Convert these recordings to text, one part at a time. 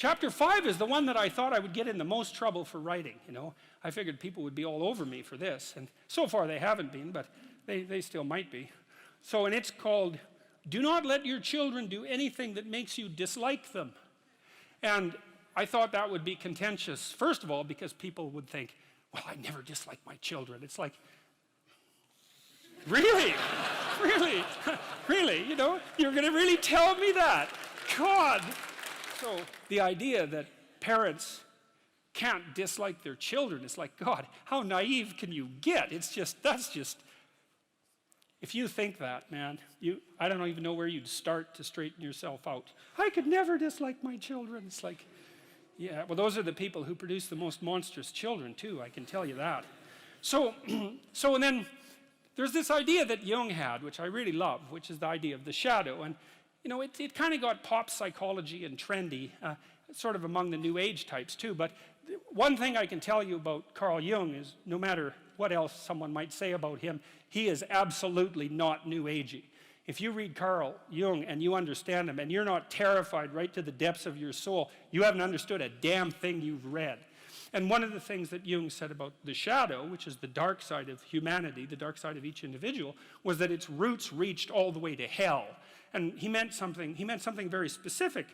Chapter 5 is the one that I thought I would get in the most trouble for writing, you know. I figured people would be all over me for this, and so far they haven't been, but they still might be. So, and it's called, Do Not Let Your Children Do Anything That Makes You Dislike Them. And I thought that would be contentious, first of all, because people would think, well, I never dislike my children. It's like, really? Really? Really? You know, you're going to really tell me that? God! So the idea that parents can't dislike their children, it's like, God, how naive can you get? It's just, that's just, if you think that, man, I don't even know where you'd start to straighten yourself out. I could never dislike my children. It's like, yeah, well, those are the people who produce the most monstrous children, too, I can tell you that. So, and then there's this idea that Jung had, which I really love, which is the idea of the shadow. And, you know, it kind of got pop psychology and trendy, sort of among the New Age types, too. But one thing I can tell you about Carl Jung is no matter what else someone might say about him, he is absolutely not New Agey. If you read Carl Jung and you understand him and you're not terrified right to the depths of your soul, you haven't understood a damn thing you've read. And one of the things that Jung said about the shadow, which is the dark side of humanity, the dark side of each individual, was that its roots reached all the way to hell. And he meant something very specific,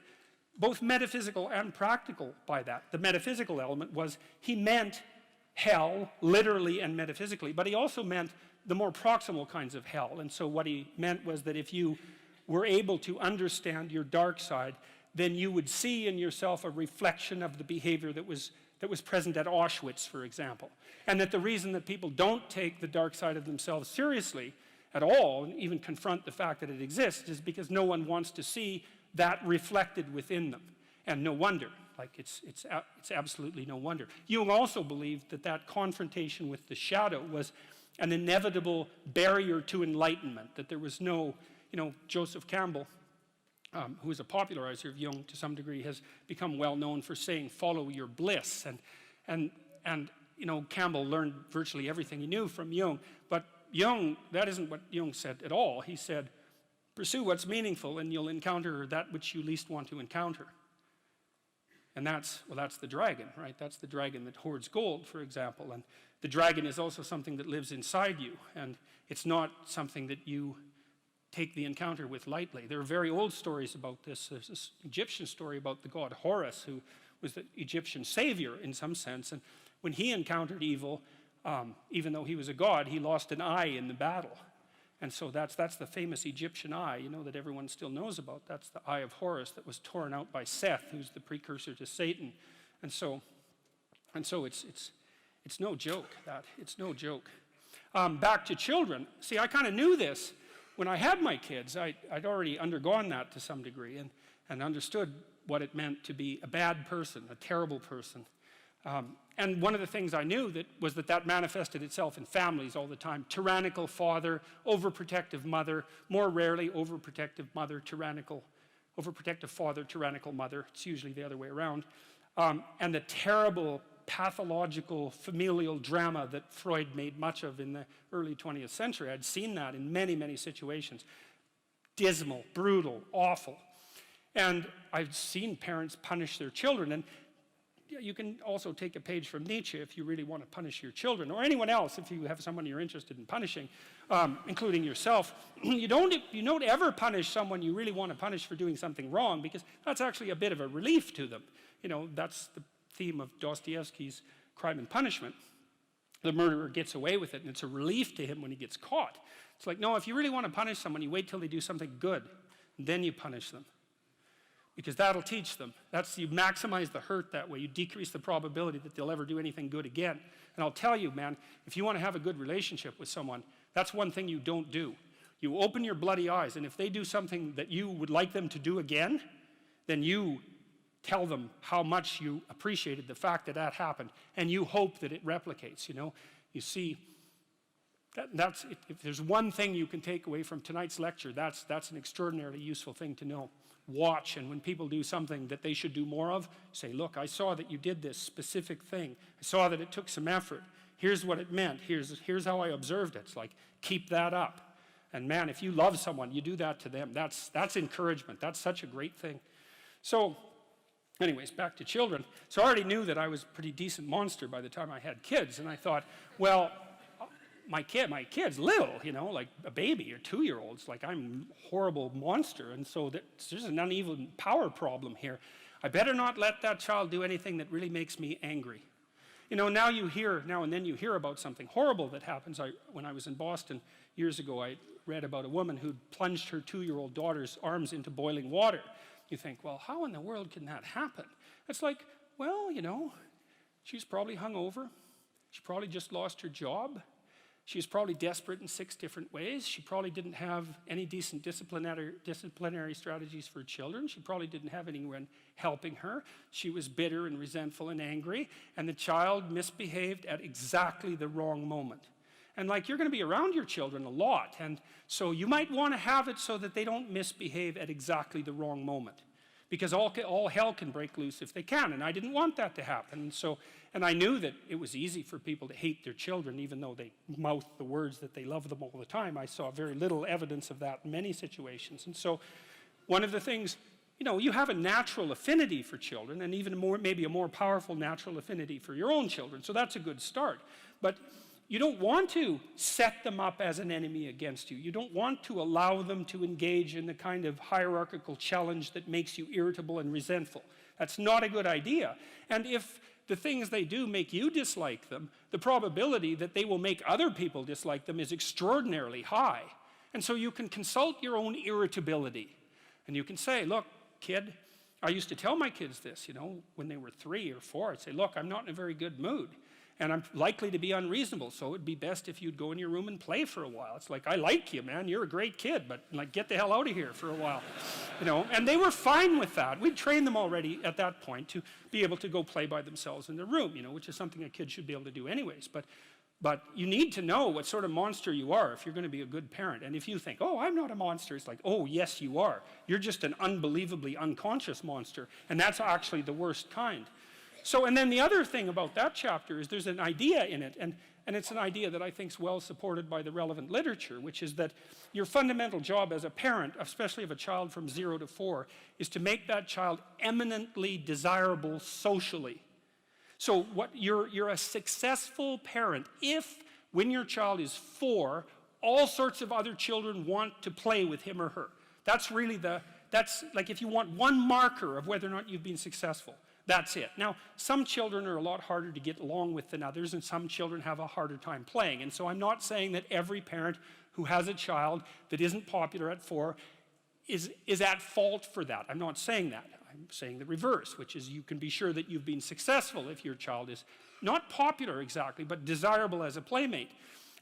both metaphysical and practical by that. The metaphysical element was he meant hell, literally and metaphysically, but he also meant the more proximal kinds of hell. And so what he meant was that if you were able to understand your dark side, then you would see in yourself a reflection of the behavior that was present at Auschwitz, for example. And that the reason that people don't take the dark side of themselves seriously at all, and even confront the fact that it exists, is because no one wants to see that reflected within them. And no wonder. Like, it's absolutely no wonder. Jung also believed that that confrontation with the shadow was an inevitable barrier to enlightenment, that there was no, you know, Joseph Campbell, who is a popularizer of Jung to some degree, has become well known for saying, follow your bliss. And you know, Campbell learned virtually everything he knew from Jung, but Jung, that isn't what Jung said at all. He said, pursue what's meaningful and you'll encounter that which you least want to encounter. And that's the dragon, right? That's the dragon that hoards gold, for example. And the dragon is also something that lives inside you, and it's not something that you take the encounter with lightly. There are very old stories about this. There's this Egyptian story about the god Horus, who was the Egyptian savior in some sense, and when he encountered evil, even though he was a god, he lost an eye in the battle. And so that's the famous Egyptian eye, you know, that everyone still knows about. That's the Eye of Horus that was torn out by Seth, who's the precursor to Satan. And so it's no joke, that. It's no joke. Back to children. See, I kind of knew this when I had my kids. I'd already undergone that to some degree and understood what it meant to be a bad person, a terrible person. And one of the things I knew was that manifested itself in families all the time. Tyrannical father, overprotective mother, more rarely overprotective mother, overprotective father, tyrannical mother. It's usually the other way around. And the terrible pathological familial drama that Freud made much of in the early 20th century. I'd seen that in many, many situations. Dismal, brutal, awful. And I've seen parents punish their children. And you can also take a page from Nietzsche if you really want to punish your children, or anyone else if you have someone you're interested in punishing, including yourself. You don't ever punish someone you really want to punish for doing something wrong, because that's actually a bit of a relief to them. You know, that's the theme of Dostoevsky's Crime and Punishment. The murderer gets away with it, and it's a relief to him when he gets caught. It's like, no, if you really want to punish someone, you wait till they do something good, and then you punish them. Because that'll teach them. You maximize the hurt that way. You decrease the probability that they'll ever do anything good again. And I'll tell you, man, if you want to have a good relationship with someone, that's one thing you don't do. You open your bloody eyes, and if they do something that you would like them to do again, then you tell them how much you appreciated the fact that that happened, and you hope that it replicates, you know. You see, if there's one thing you can take away from tonight's lecture, that's an extraordinarily useful thing to know. Watch, and when people do something that they should do more of, say, look, I saw that you did this specific thing. I saw that it took some effort. Here's what it meant. Here's how I observed it. It's like, keep that up. And man, if you love someone, you do that to them. That's encouragement. That's such a great thing. So Anyways, back to children. So I already knew that I was a pretty decent monster by the time I had kids, and I thought, well, my kid's little, you know, like a baby or 2-year-olds, like I'm a horrible monster, and so there's an uneven power problem here. I better not let that child do anything that really makes me angry. You know, now and then you hear about something horrible that happens. When I was in Boston years ago, I read about a woman who plunged her 2-year-old daughter's arms into boiling water. You think, well, how in the world can that happen? It's like, well, you know, she's probably hungover. She probably just lost her job. She was probably desperate in 6 different ways. She probably didn't have any decent disciplinary strategies for children. She probably didn't have anyone helping her. She was bitter and resentful and angry, and the child misbehaved at exactly the wrong moment. And like, you're going to be around your children a lot, and so you might want to have it so that they don't misbehave at exactly the wrong moment. Because all hell can break loose if they can, and I didn't want that to happen. And I knew that it was easy for people to hate their children, even though they mouth the words that they love them all the time. I saw very little evidence of that in many situations. And so one of the things, you know, you have a natural affinity for children, and even more, maybe a more powerful natural affinity for your own children, so that's a good start. But you don't want to set them up as an enemy against you. You don't want to allow them to engage in the kind of hierarchical challenge that makes you irritable and resentful. That's not a good idea. And if the things they do make you dislike them, the probability that they will make other people dislike them is extraordinarily high. And so you can consult your own irritability. And you can say, look, kid, I used to tell my kids this, you know, when they were 3 or 4. I'd say, look, I'm not in a very good mood. And I'm likely to be unreasonable, so it'd be best if you'd go in your room and play for a while. It's like, I like you, man, you're a great kid, but like, get the hell out of here for a while. You know, and they were fine with that. We'd trained them already at that point to be able to go play by themselves in their room, you know, which is something a kid should be able to do anyways. But you need to know what sort of monster you are if you're going to be a good parent. And if you think, oh, I'm not a monster, it's like, oh, yes, you are. You're just an unbelievably unconscious monster, and that's actually the worst kind. So, and then the other thing about that chapter is there's an idea in it, and it's an idea that I think is well supported by the relevant literature, which is that your fundamental job as a parent, especially of a child from 0 to 4, is to make that child eminently desirable socially. So you're a successful parent if, when your child is 4, all sorts of other children want to play with him or her. That's really that's like if you want one marker of whether or not you've been successful. That's it. Now, some children are a lot harder to get along with than others, and some children have a harder time playing. And so I'm not saying that every parent who has a child that isn't popular at 4 is at fault for that. I'm not saying that. I'm saying the reverse, which is you can be sure that you've been successful if your child is not popular exactly, but desirable as a playmate.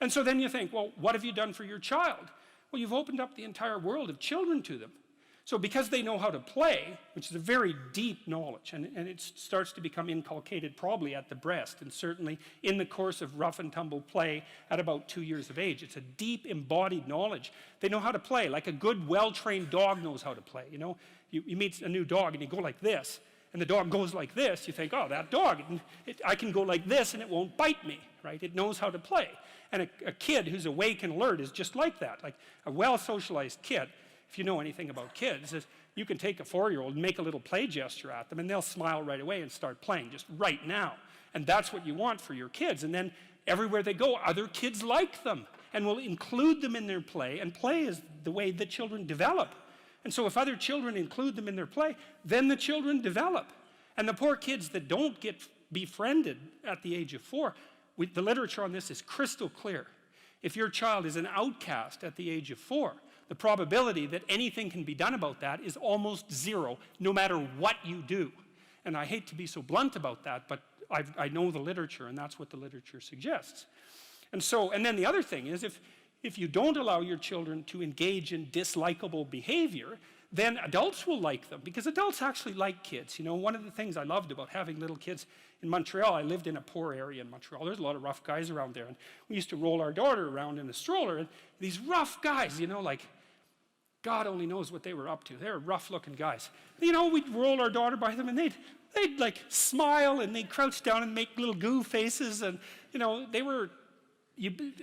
And so then you think, well, what have you done for your child? Well, you've opened up the entire world of children to them. So because they know how to play, which is a very deep knowledge, and it starts to become inculcated probably at the breast, and certainly in the course of rough and tumble play at about 2 years of age. It's a deep embodied knowledge. They know how to play, like a good, well-trained dog knows how to play. You know, you meet a new dog and you go like this, and the dog goes like this. You think, oh, that dog, I can go like this and it won't bite me, right? It knows how to play. And a kid who's awake and alert is just like that, like a well-socialized kid. If you know anything about kids, is you can take a 4-year-old and make a little play gesture at them and they'll smile right away and start playing just right now. And that's what you want for your kids. And then everywhere they go, other kids like them and will include them in their play, and play is the way that children develop. And so if other children include them in their play, then the children develop. And the poor kids that don't get befriended at the age of 4, the literature on this is crystal clear. If your child is an outcast at the age of 4, the probability that anything can be done about that is almost 0, no matter what you do. And I hate to be so blunt about that, but I know the literature, and that's what the literature suggests. And then the other thing is, if you don't allow your children to engage in dislikable behavior, then adults will like them, because adults actually like kids. You know, one of the things I loved about having little kids in Montreal, I lived in a poor area in Montreal. There's a lot of rough guys around there, and we used to roll our daughter around in a stroller, and these rough guys, you know, like, God only knows what they were up to. They were rough-looking guys. You know, we'd roll our daughter by them, and they'd like smile, and they'd crouch down and make little goo faces, and you know, they were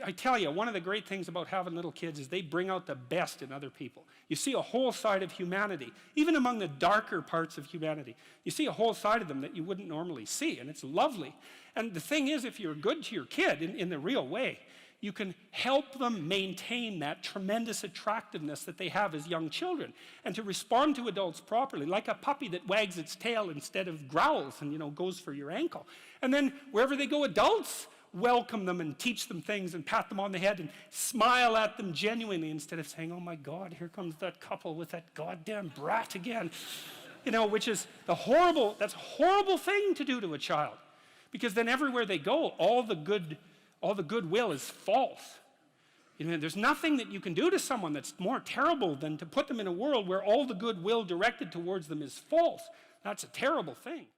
I tell you, one of the great things about having little kids is they bring out the best in other people. You see a whole side of humanity, even among the darker parts of humanity. You see a whole side of them that you wouldn't normally see, and it's lovely. And the thing is, if you're good to your kid in the real way, you can help them maintain that tremendous attractiveness that they have as young children, and to respond to adults properly, like a puppy that wags its tail instead of growls and, you know, goes for your ankle. And then wherever they go, adults welcome them and teach them things and pat them on the head and smile at them genuinely, instead of saying, oh my God, here comes that couple with that goddamn brat again. You know, which is that's a horrible thing to do to a child. Because then everywhere they go, all the goodwill is false. You know, there's nothing that you can do to someone that's more terrible than to put them in a world where all the goodwill directed towards them is false. That's a terrible thing.